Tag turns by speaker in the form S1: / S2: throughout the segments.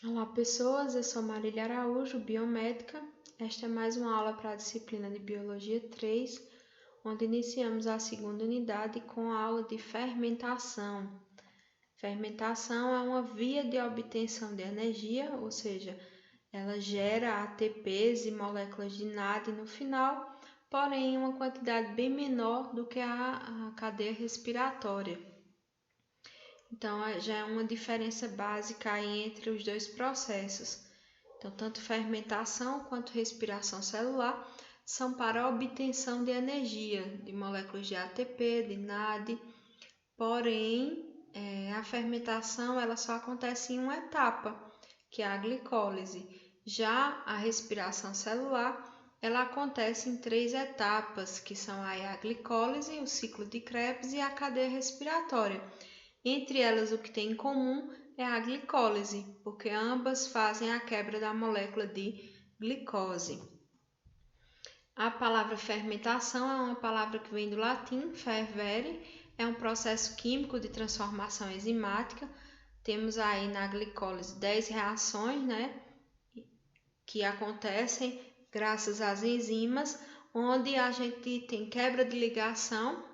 S1: Olá pessoas, eu sou Marília Araújo, biomédica. Esta é mais uma aula para a disciplina de Biologia 3, onde iniciamos a segunda unidade com a aula de fermentação. Fermentação é uma via de obtenção de energia, ou seja, ela gera ATPs e moléculas de NAD no final, porém em uma quantidade bem menor do que a cadeia respiratória. Então, já é uma diferença básica aí entre os dois processos. Então, tanto fermentação quanto respiração celular são para a obtenção de energia, de moléculas de ATP, de NAD. Porém, a fermentação ela só acontece em uma etapa, que é a glicólise. Já a respiração celular, ela acontece em 3 etapas, que são a glicólise, o ciclo de Krebs e a cadeia respiratória. Entre elas, o que tem em comum é a glicólise, porque ambas fazem a quebra da molécula de glicose. A palavra fermentação é uma palavra que vem do latim, fervere, é um processo químico de transformação enzimática. Temos aí na glicólise 10 reações, que acontecem graças às enzimas, onde a gente tem quebra de ligação,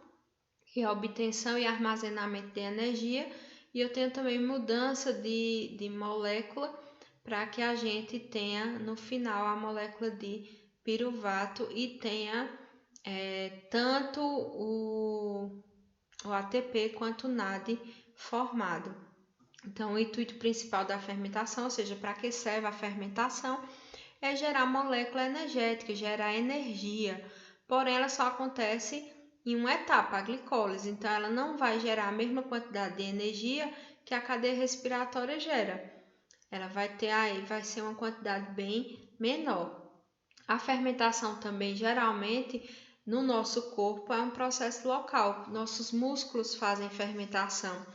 S1: que é a obtenção e armazenamento de energia, e eu tenho também mudança de molécula para que a gente tenha no final a molécula de piruvato e tenha tanto o ATP quanto o NAD formado. Então, o intuito principal da fermentação, ou seja, para que serve a fermentação, é gerar molécula energética, gerar energia, porém ela só acontece em uma etapa, a glicólise, então ela não vai gerar a mesma quantidade de energia que a cadeia respiratória gera. Ela vai ser uma quantidade bem menor. A fermentação também, geralmente, no nosso corpo é um processo local. Nossos músculos fazem fermentação.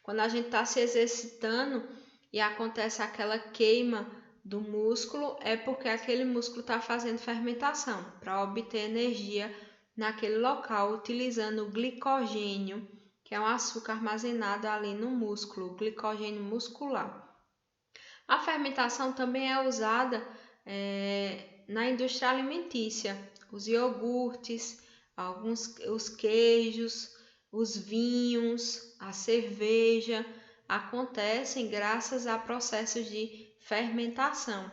S1: Quando a gente está se exercitando e acontece aquela queima do músculo, é porque aquele músculo está fazendo fermentação para obter energia naquele local, utilizando o glicogênio, que é um açúcar armazenado ali no músculo, o glicogênio muscular. A fermentação também é usada na indústria alimentícia, os iogurtes, os queijos, os vinhos, a cerveja, acontecem graças a processos de fermentação.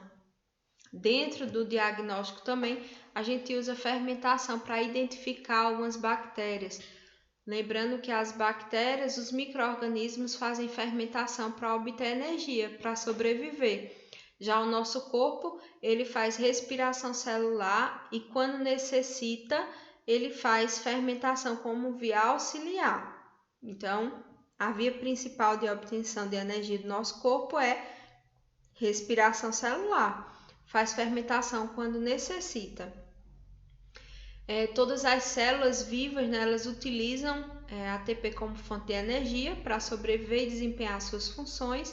S1: Dentro do diagnóstico também, a gente usa fermentação para identificar algumas bactérias. Lembrando que as bactérias, os micro-organismos fazem fermentação para obter energia, para sobreviver. Já o nosso corpo, ele faz respiração celular e quando necessita, ele faz fermentação como via auxiliar. Então, a via principal de obtenção de energia do nosso corpo é respiração celular. Faz fermentação quando necessita. Todas as células vivas, elas utilizam ATP como fonte de energia para sobreviver e desempenhar suas funções,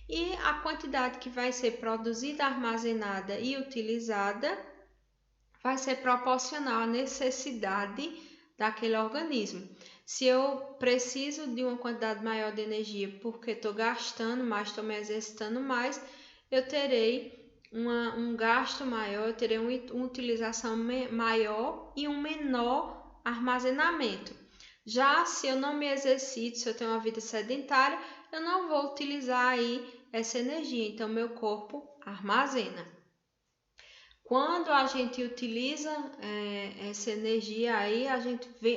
S1: e a quantidade que vai ser produzida, armazenada e utilizada vai ser proporcional à necessidade daquele organismo. Se eu preciso de uma quantidade maior de energia porque estou gastando mais, estou me exercitando mais, eu terei um gasto maior, eu terei uma utilização maior e um menor armazenamento. Já se eu não me exercito, se eu tenho uma vida sedentária, eu não vou utilizar aí essa energia, então meu corpo armazena. Quando a gente utiliza essa energia aí,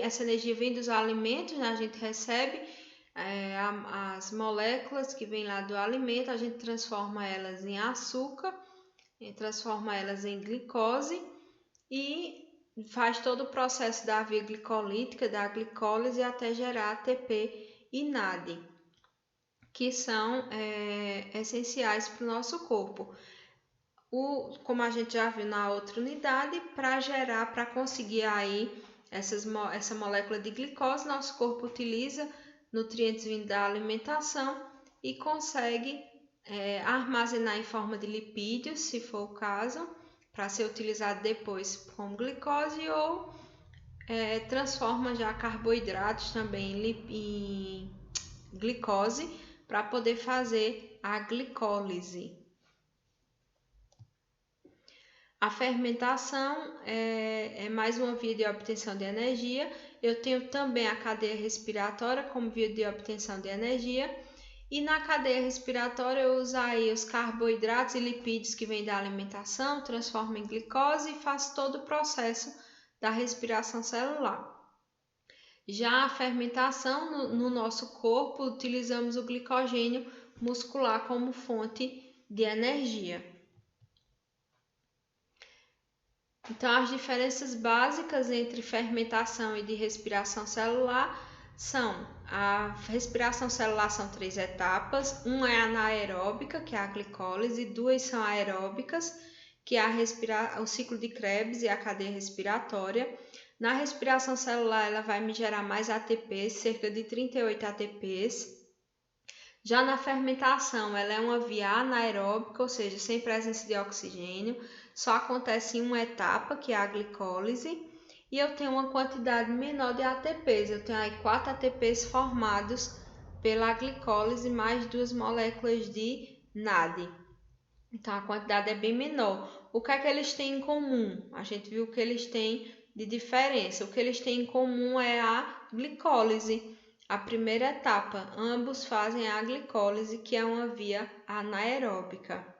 S1: essa energia vem dos alimentos, a gente recebe as moléculas que vêm lá do alimento, a gente transforma elas em açúcar, transforma elas em glicose e faz todo o processo da via glicolítica, da glicólise até gerar ATP e NAD, que são essenciais para o nosso corpo. Como a gente já viu na outra unidade, para conseguir aí essa molécula de glicose, nosso corpo utiliza nutrientes vindos da alimentação e consegue armazenar em forma de lipídios, se for o caso, para ser utilizado depois como glicose, ou transforma já carboidratos também em glicose para poder fazer a glicólise. A fermentação é mais uma via de obtenção de energia. Eu tenho também a cadeia respiratória como via de obtenção de energia. E na cadeia respiratória eu uso aí os carboidratos e lipídios que vêm da alimentação, transformo em glicose e faço todo o processo da respiração celular. Já a fermentação no nosso corpo, utilizamos o glicogênio muscular como fonte de energia. Então, as diferenças básicas entre fermentação e de respiração celular são: a respiração celular são 3 etapas, uma é anaeróbica, que é a glicólise, 2 são aeróbicas, que é o ciclo de Krebs e a cadeia respiratória. Na respiração celular, ela vai me gerar mais ATPs, cerca de 38 ATPs. Já na fermentação, ela é uma via anaeróbica, ou seja, sem presença de oxigênio, só acontece em uma etapa, que é a glicólise, e eu tenho uma quantidade menor de ATPs. Eu tenho aí 4 ATPs formados pela glicólise, mais 2 moléculas de NAD. Então, a quantidade é bem menor. O que é que eles têm em comum? A gente viu o que eles têm de diferença. O que eles têm em comum é a glicólise. A primeira etapa, ambos fazem a glicólise, que é uma via anaeróbica.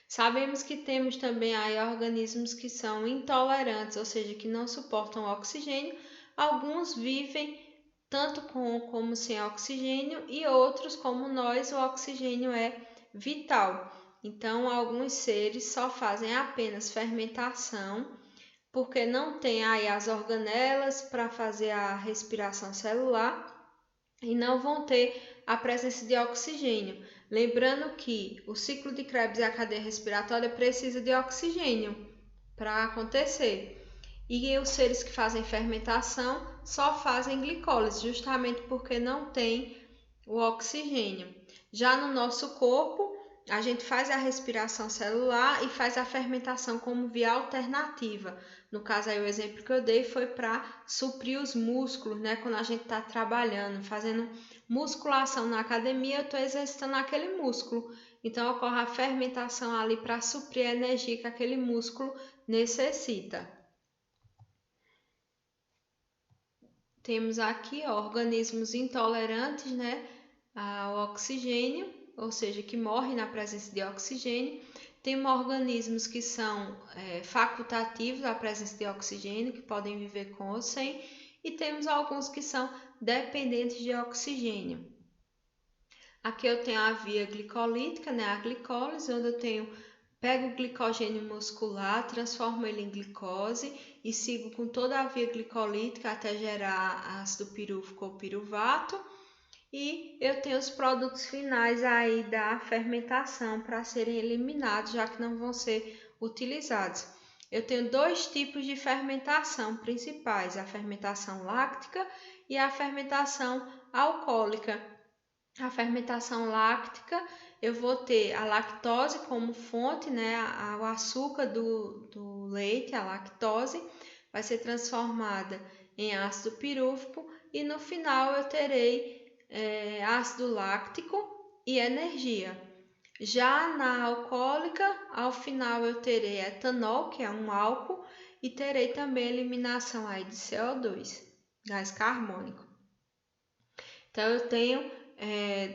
S1: Sabemos que temos também aí organismos que são intolerantes, ou seja, que não suportam oxigênio. Alguns vivem tanto com como sem oxigênio e outros, como nós, o oxigênio é vital. Então, alguns seres só fazem apenas fermentação, porque não tem aí as organelas para fazer a respiração celular e não vão ter a presença de oxigênio. Lembrando que o ciclo de Krebs e a cadeia respiratória precisa de oxigênio para acontecer. E os seres que fazem fermentação só fazem glicólise, justamente porque não tem o oxigênio. Já no nosso corpo, a gente faz a respiração celular e faz a fermentação como via alternativa. No caso aí, o exemplo que eu dei foi para suprir os músculos, né? Quando a gente está trabalhando, fazendo musculação na academia, eu estou exercitando aquele músculo. Então, ocorre a fermentação ali para suprir a energia que aquele músculo necessita. Temos aqui organismos intolerantes, né, ao oxigênio, ou seja, que morrem na presença de oxigênio. Temos organismos que são facultativos à presença de oxigênio, que podem viver com ou sem, e temos alguns que são dependentes de oxigênio. Aqui eu tenho a via glicolítica, né, a glicólise, onde eu pego o glicogênio muscular, transformo ele em glicose e sigo com toda a via glicolítica até gerar ácido pirúvico ou piruvato. E eu tenho os produtos finais aí da fermentação para serem eliminados, já que não vão ser utilizados. Eu tenho 2 tipos de fermentação principais, a fermentação láctica e a fermentação alcoólica. A fermentação láctica, eu vou ter a lactose como fonte, né? O açúcar do leite, a lactose, vai ser transformada em ácido pirúvico e no final eu terei ácido láctico e energia. Já na alcoólica, ao final eu terei etanol, que é um álcool, e terei também eliminação aí de CO2, gás carbônico. Então, eu tenho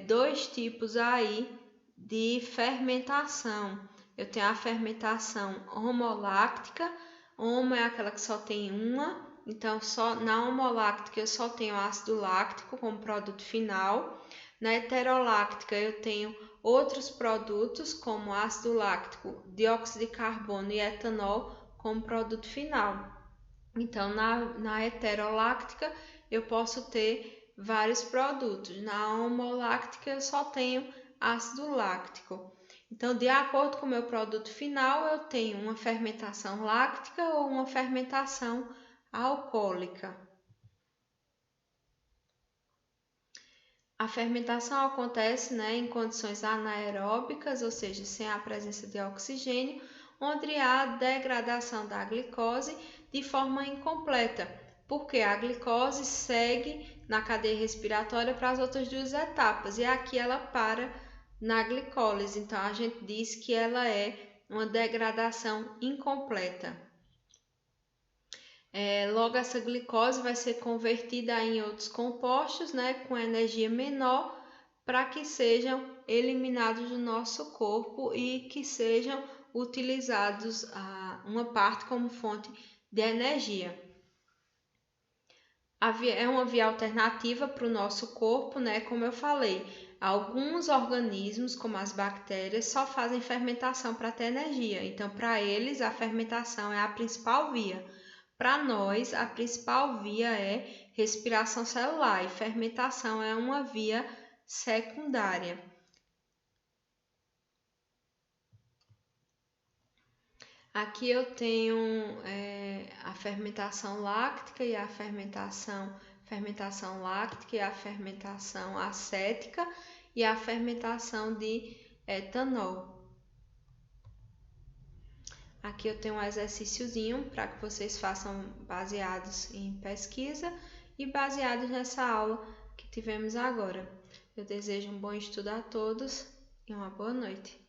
S1: 2 tipos aí de fermentação. Eu tenho a fermentação homoláctica. Homo é aquela que só tem uma. Então, só na homoláctica eu só tenho ácido láctico como produto final. Na heteroláctica eu tenho outros produtos como ácido láctico, dióxido de carbono e etanol como produto final. Então, na heteroláctica eu posso ter vários produtos. Na homoláctica eu só tenho ácido láctico. Então, de acordo com o meu produto final, eu tenho uma fermentação láctica ou uma fermentação alcoólica. A fermentação acontece, né, em condições anaeróbicas, ou seja, sem a presença de oxigênio, onde há degradação da glicose de forma incompleta, porque a glicose segue na cadeia respiratória para as outras 2 etapas, e aqui ela para na glicólise. Então, a gente diz que ela é uma degradação incompleta. Logo, essa glicose vai ser convertida em outros compostos, com energia menor, para que sejam eliminados do nosso corpo e que sejam utilizados uma parte como fonte de energia. É uma via alternativa para o nosso corpo, como eu falei. Alguns organismos, como as bactérias, só fazem fermentação para ter energia. Então, para eles, a fermentação é a principal via. Para nós, a principal via é respiração celular e fermentação é uma via secundária. Aqui eu tenho a fermentação láctica e a fermentação láctica e a fermentação acética e a fermentação de etanol. Aqui eu tenho um exercíciozinho para que vocês façam baseados em pesquisa e baseados nessa aula que tivemos agora. Eu desejo um bom estudo a todos e uma boa noite.